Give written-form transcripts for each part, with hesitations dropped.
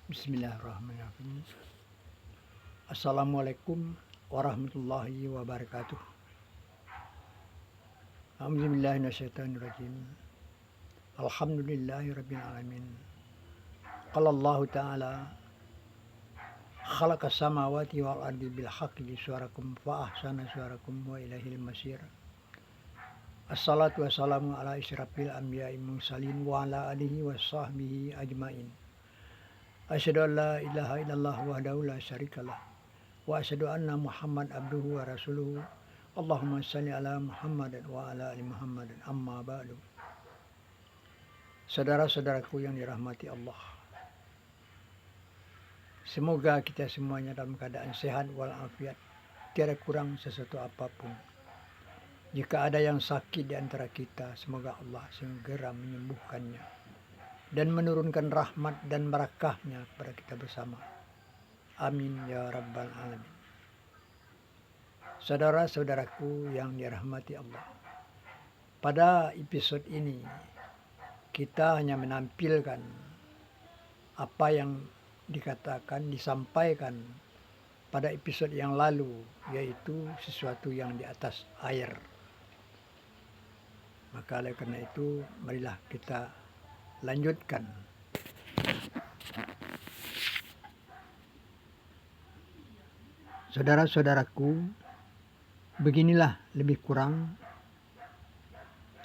Bismillahirrahmanirrahim. Assalamualaikum warahmatullahi wabarakatuh. A'udzubillahi minasyaitonirrajim. Alhamdulillahirabbil alamin. Qala Allah Ta'ala khalaqas samawati wal ardi bil haqqi suarakum fa ahsana suarakum wa ilaihil masir. Assalatu wassalamu ala isyrafil anbiya'i mursalin wa ala alihi wa sahbihi ajmain. Asyhadu an la ilaha illallah wahdahu la syarikalah wa asyhadu anna Muhammad abduhu wa rasuluhu. Allahumma shalli ala Muhammad wa ala ali Muhammad. Amma ba'du. Saudara-saudaraku yang dirahmati Allah, semoga kita semuanya dalam keadaan sehat walafiat, tiada kurang sesuatu apapun. Jika ada yang sakit di antara kita, semoga Allah segera menyembuhkannya dan menurunkan rahmat dan barakahnya kepada kita bersama. Amin ya rabbal alamin. Saudara-saudaraku yang dirahmati Allah, pada episode ini kita hanya menampilkan apa yang disampaikan pada episode yang lalu, yaitu sesuatu yang di atas air. Maka oleh karena itu, marilah kita lanjutkan. Saudara-saudaraku, beginilah lebih kurang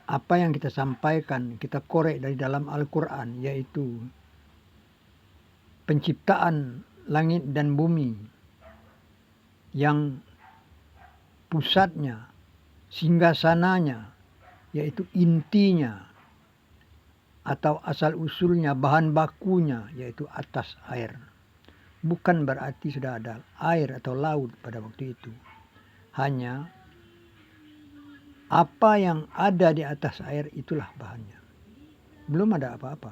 apa yang kita sampaikan, kita korek dari dalam Al-Quran, yaitu penciptaan langit dan bumi yang pusatnya, singgasananya, yaitu intinya atau asal usulnya, bahan bakunya, yaitu atas air. Bukan berarti sudah ada air atau laut pada waktu itu. Hanya apa yang ada di atas air itulah bahannya. Belum ada apa-apa.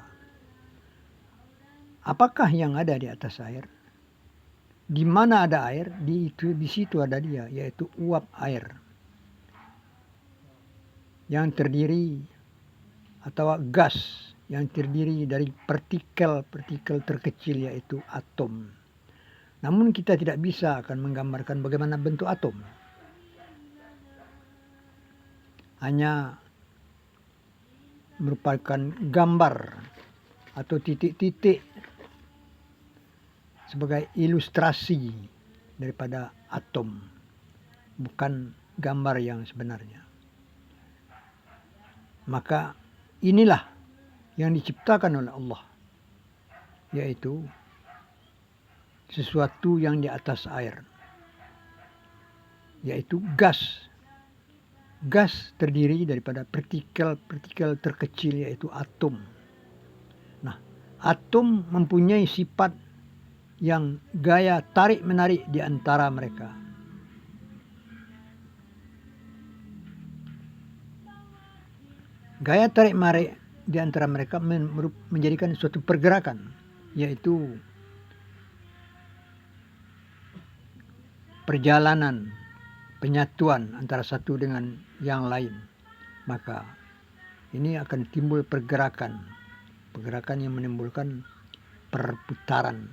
Apakah yang ada di atas air? Di mana ada air, di situ ada dia, yaitu uap air. Yang terdiri atau gas yang terdiri dari partikel-partikel terkecil, yaitu atom. Namun kita tidak bisa akan menggambarkan bagaimana bentuk atom. Hanya merupakan gambar atau titik-titik sebagai ilustrasi daripada atom, bukan gambar yang sebenarnya. Maka inilah yang diciptakan oleh Allah, yaitu sesuatu yang di atas air, yaitu gas. Gas terdiri daripada partikel-partikel terkecil, yaitu atom. Nah, atom mempunyai sifat yang gaya tarik-menarik di antara mereka. Gaya tarik-menarik di antara mereka menjadikan suatu pergerakan, yaitu perjalanan, penyatuan antara satu dengan yang lain. Maka ini akan timbul pergerakan yang menimbulkan perputaran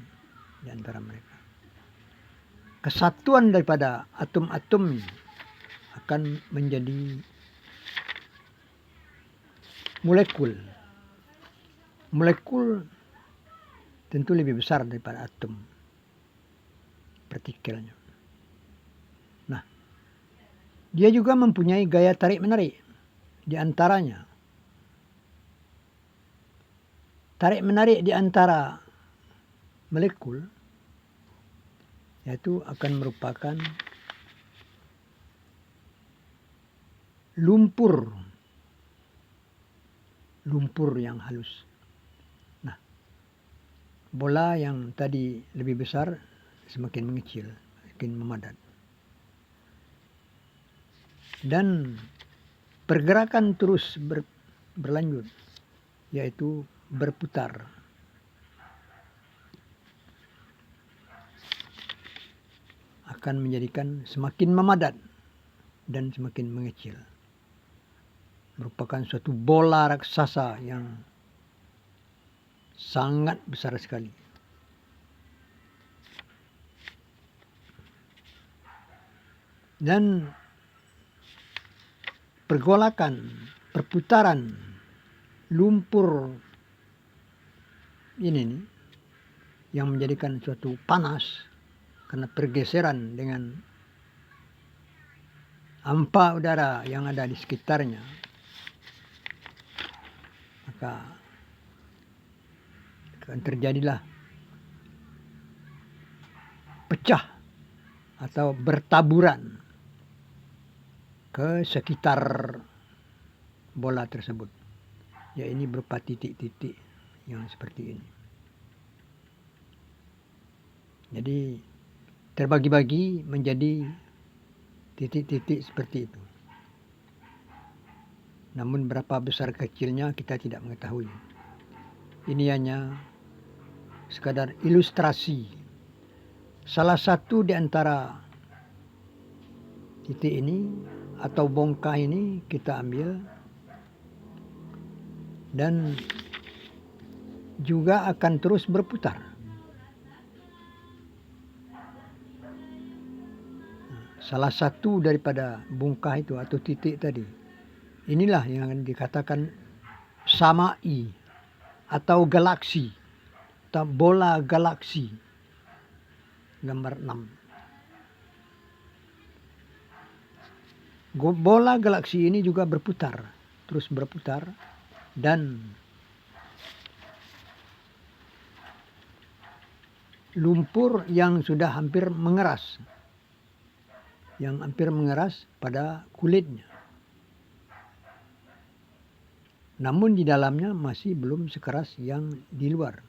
di antara mereka. Kesatuan daripada atom-atom akan menjadi molekul. Molekul tentu lebih besar daripada atom, partikelnya. Nah, dia juga mempunyai gaya tarik-menarik di antaranya. Tarik-menarik di antara molekul yaitu akan merupakan lumpur yang halus. Nah, bola yang tadi lebih besar semakin mengecil, semakin memadat. Dan pergerakan terus berlanjut, yaitu berputar. Akan menjadikan semakin memadat dan semakin mengecil. Merupakan suatu bola raksasa yang sangat besar sekali. Dan pergolakan, perputaran lumpur ini nih, yang menjadikan suatu panas karena pergeseran dengan hampa udara yang ada di sekitarnya, maka akan terjadilah pecah atau bertaburan ke sekitar bola tersebut. Ya, ini berupa titik-titik yang seperti ini. Jadi terbagi-bagi menjadi titik-titik seperti itu. Namun berapa besar kecilnya kita tidak mengetahui. Ini hanya sekadar ilustrasi. Salah satu di antara titik ini atau bongkah ini kita ambil dan juga akan terus berputar. Salah satu daripada bongkah itu atau titik tadi, inilah yang dikatakan samai atau galaksi atau bola galaksi, gambar 6. Bola galaksi ini juga berputar, terus berputar, dan lumpur yang sudah hampir mengeras, pada kulitnya. Namun di dalamnya masih belum sekeras yang di luar.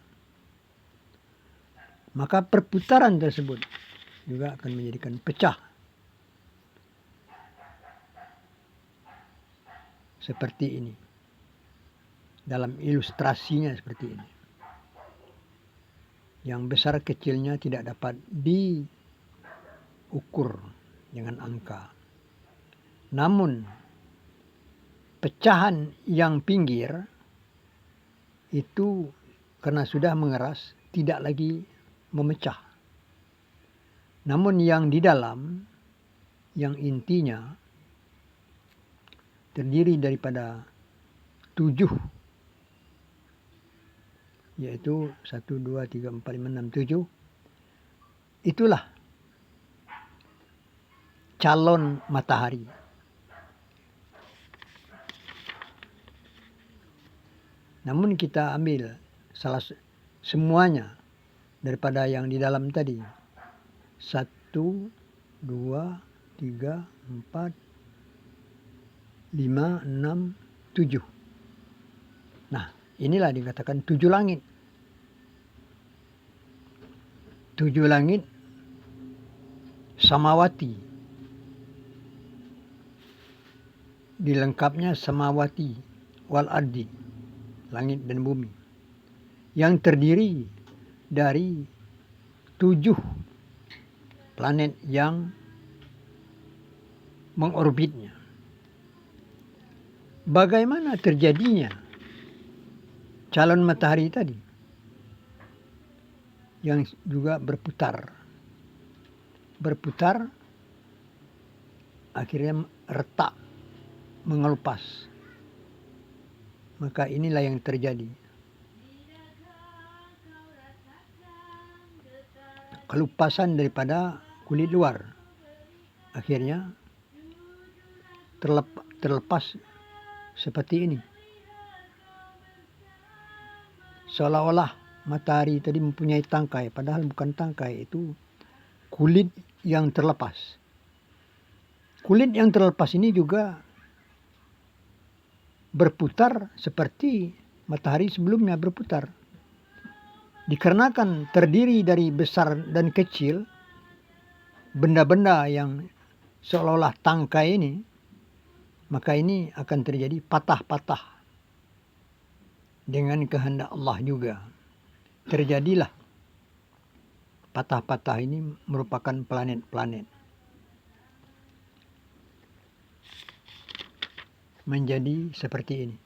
Maka perputaran tersebut juga akan menjadikan pecah. Seperti ini. Dalam ilustrasinya seperti ini. Yang besar kecilnya tidak dapat diukur dengan angka. Namun pecahan yang pinggir itu karena sudah mengeras tidak lagi memecah. Namun yang di dalam, yang intinya terdiri daripada 7, yaitu 1, 2, 3, 4, 5, 6, 7. Itulah calon matahari. Namun kita ambil semuanya daripada yang di dalam tadi. 1, 2, 3, 4, 5, 6, 7. Nah, inilah dikatakan 7 langit. 7 langit samawati. Dilengkapnya samawati wal ardi, langit dan bumi, yang terdiri dari 7 planet yang mengorbitnya. Bagaimana terjadinya calon matahari tadi yang juga berputar akhirnya retak, mengelupas. Maka inilah yang terjadi. Kelupasan daripada kulit luar. Akhirnya terlepas seperti ini. Seolah-olah matahari tadi mempunyai tangkai, padahal bukan tangkai, itu kulit yang terlepas. Kulit yang terlepas ini juga berputar seperti matahari sebelumnya berputar. Dikarenakan terdiri dari besar dan kecil, benda-benda yang seolah-olah tangkai ini, maka ini akan terjadi patah-patah. Dengan kehendak Allah juga terjadilah patah-patah ini merupakan planet-planet. Menjadi seperti ini.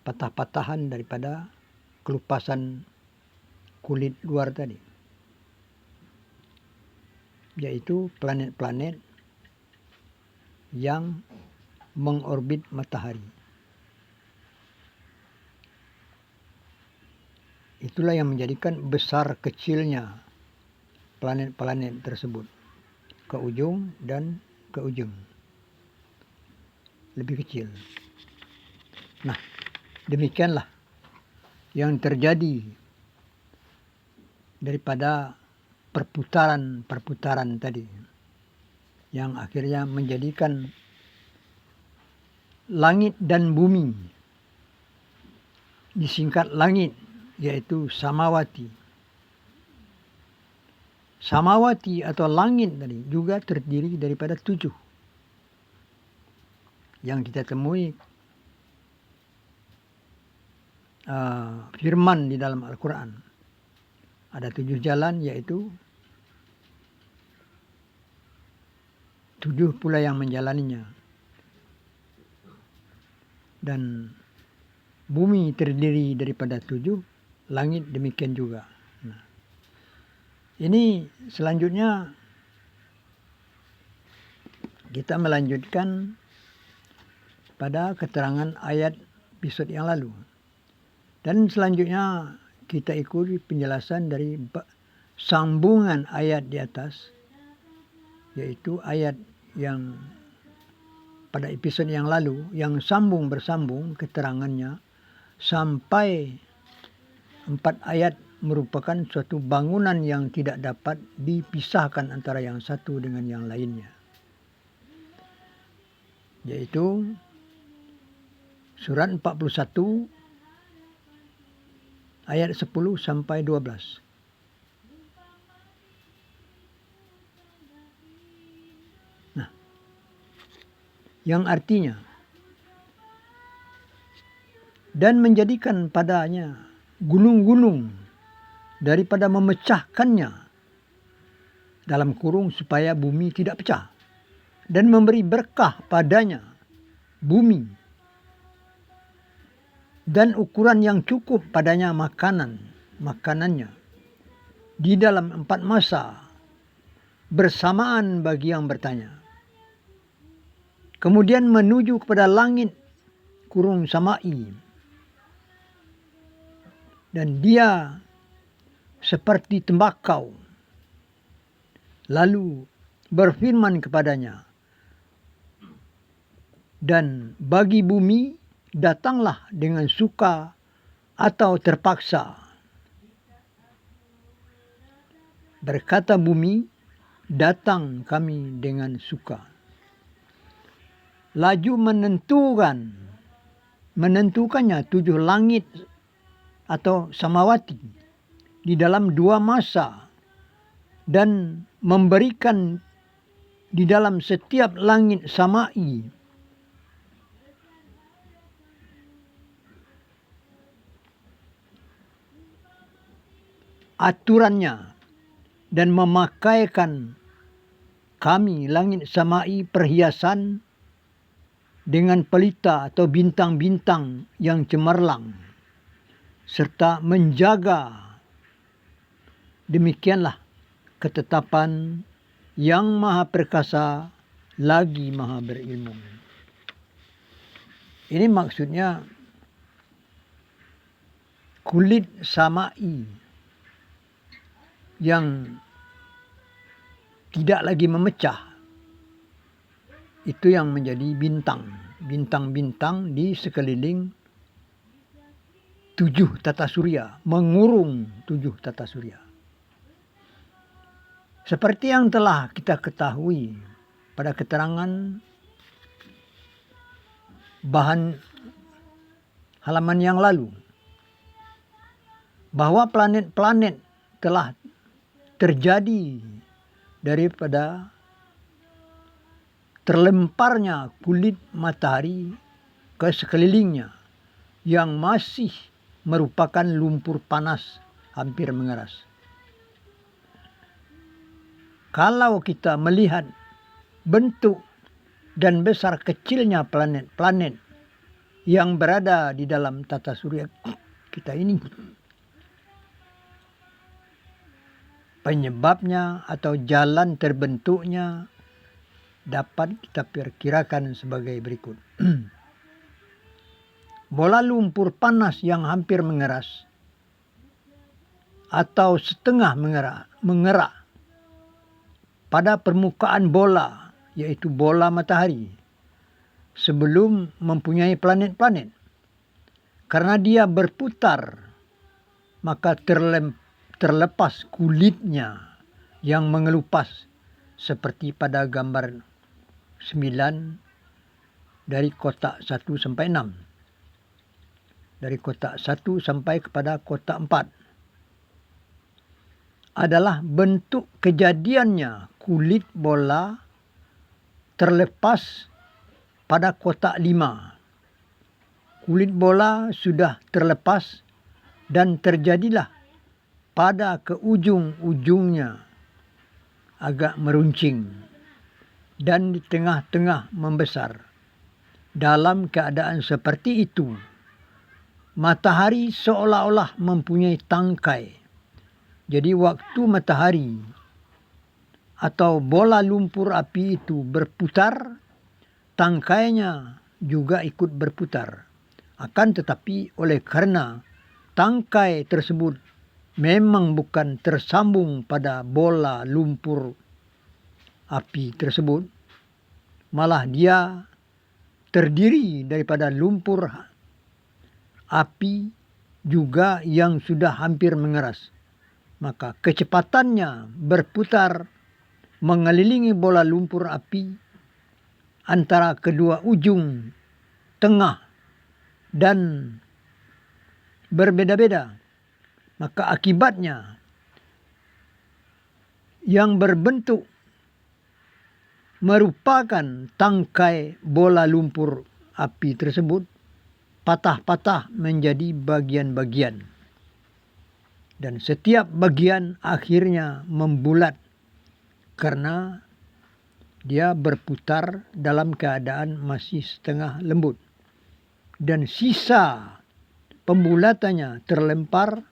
Patah-patahan daripada kelupasan kulit luar tadi. yaitu planet-planet yang mengorbit matahari. Itulah yang menjadikan besar kecilnya planet-planet tersebut, ke ujung dan ke ujung, lebih kecil. Nah, demikianlah yang terjadi daripada perputaran tadi, yang akhirnya menjadikan langit dan bumi, disingkat langit, yaitu samawati. Samawati atau langit tadi juga terdiri daripada 7 yang kita temui firman di dalam Al-Quran. Ada 7 jalan, yaitu 7 pula yang menjalaninya. Dan bumi terdiri daripada 7, langit demikian juga. Nah, ini selanjutnya kita melanjutkan pada keterangan ayat episode yang lalu. Dan selanjutnya kita ikuti penjelasan dari sambungan ayat di atas, yaitu ayat yang pada episode yang lalu, yang bersambung keterangannya sampai 4 ayat merupakan suatu bangunan yang tidak dapat dipisahkan antara yang satu dengan yang lainnya. Yaitu surat 41 ayat 10 sampai 12. Nah, yang artinya, dan menjadikan padanya gunung-gunung daripada memecahkannya, dalam kurung supaya bumi tidak pecah, dan memberi berkah padanya bumi, dan ukuran yang cukup padanya makanannya di dalam 4 masa bersamaan bagi yang bertanya. Kemudian menuju kepada langit kurung samai, dan dia seperti tembakau. Lalu berfirman kepadanya, dan bagi bumi datanglah dengan suka atau terpaksa. Berkata bumi, datang kami dengan suka. Laju menentukannya 7 langit atau samawati di dalam 2 masa, dan memberikan di dalam setiap langit samai aturannya, dan memakaikan kami langit samai perhiasan dengan pelita atau bintang-bintang yang cemerlang, serta menjaga. Demikianlah ketetapan yang maha perkasa lagi maha berilmu. Ini maksudnya kulit samai yang tidak lagi memecah, itu yang menjadi bintang-bintang di sekeliling 7 tata surya, mengurung 7 tata surya. Seperti yang telah kita ketahui pada keterangan bahan halaman yang lalu, bahwa planet-planet telah terjadi daripada terlemparnya kulit matahari ke sekelilingnya, yang masih merupakan lumpur panas hampir mengeras. Kalau kita melihat bentuk dan besar kecilnya planet-planet yang berada di dalam tata surya kita ini, penyebabnya atau jalan terbentuknya dapat kita perkirakan sebagai berikut. Bola lumpur panas yang hampir mengeras atau setengah mengerak pada permukaan bola, yaitu bola matahari, sebelum mempunyai planet-planet. Karena dia berputar, maka terlepas kulitnya yang mengelupas seperti pada gambar 9 dari kotak 1 sampai 6. Dari kotak 1 sampai kepada kotak 4. Adalah bentuk kejadiannya kulit bola terlepas pada kotak 5. Kulit bola sudah terlepas dan terjadilah pada ke ujung-ujungnya agak meruncing dan di tengah-tengah membesar. Dalam keadaan seperti itu, matahari seolah-olah mempunyai tangkai. Jadi waktu matahari atau bola lumpur api itu berputar, tangkainya juga ikut berputar. Akan tetapi oleh karena tangkai tersebut memang bukan tersambung pada bola lumpur api tersebut, malah dia terdiri daripada lumpur api juga yang sudah hampir mengeras. Maka kecepatannya berputar mengelilingi bola lumpur api antara kedua ujung tengah dan berbeda-beda. Maka akibatnya yang berbentuk merupakan tangkai bola lumpur api tersebut patah-patah menjadi bagian-bagian. Dan setiap bagian akhirnya membulat karena dia berputar dalam keadaan masih setengah lembut. Dan sisa pembulatannya terlempar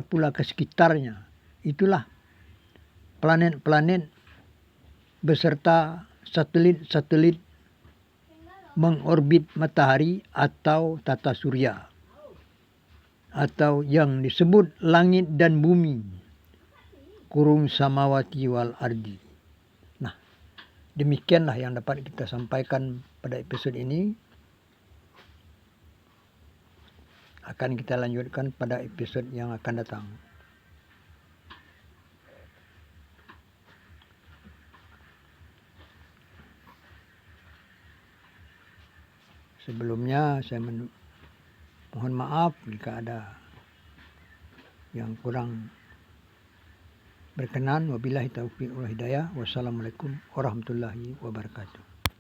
pula ke sekitarnya. Itulah planet-planet beserta satelit-satelit mengorbit matahari atau tata surya, atau yang disebut langit dan bumi, kurung samawati wal ardi. Nah, demikianlah yang dapat kita sampaikan pada episode ini. Akan kita lanjutkan pada episode yang akan datang. Sebelumnya saya mohon maaf jika ada yang kurang berkenan. Wabillahi taufiq wal hidayah. Wassalamualaikum warahmatullahi wabarakatuh.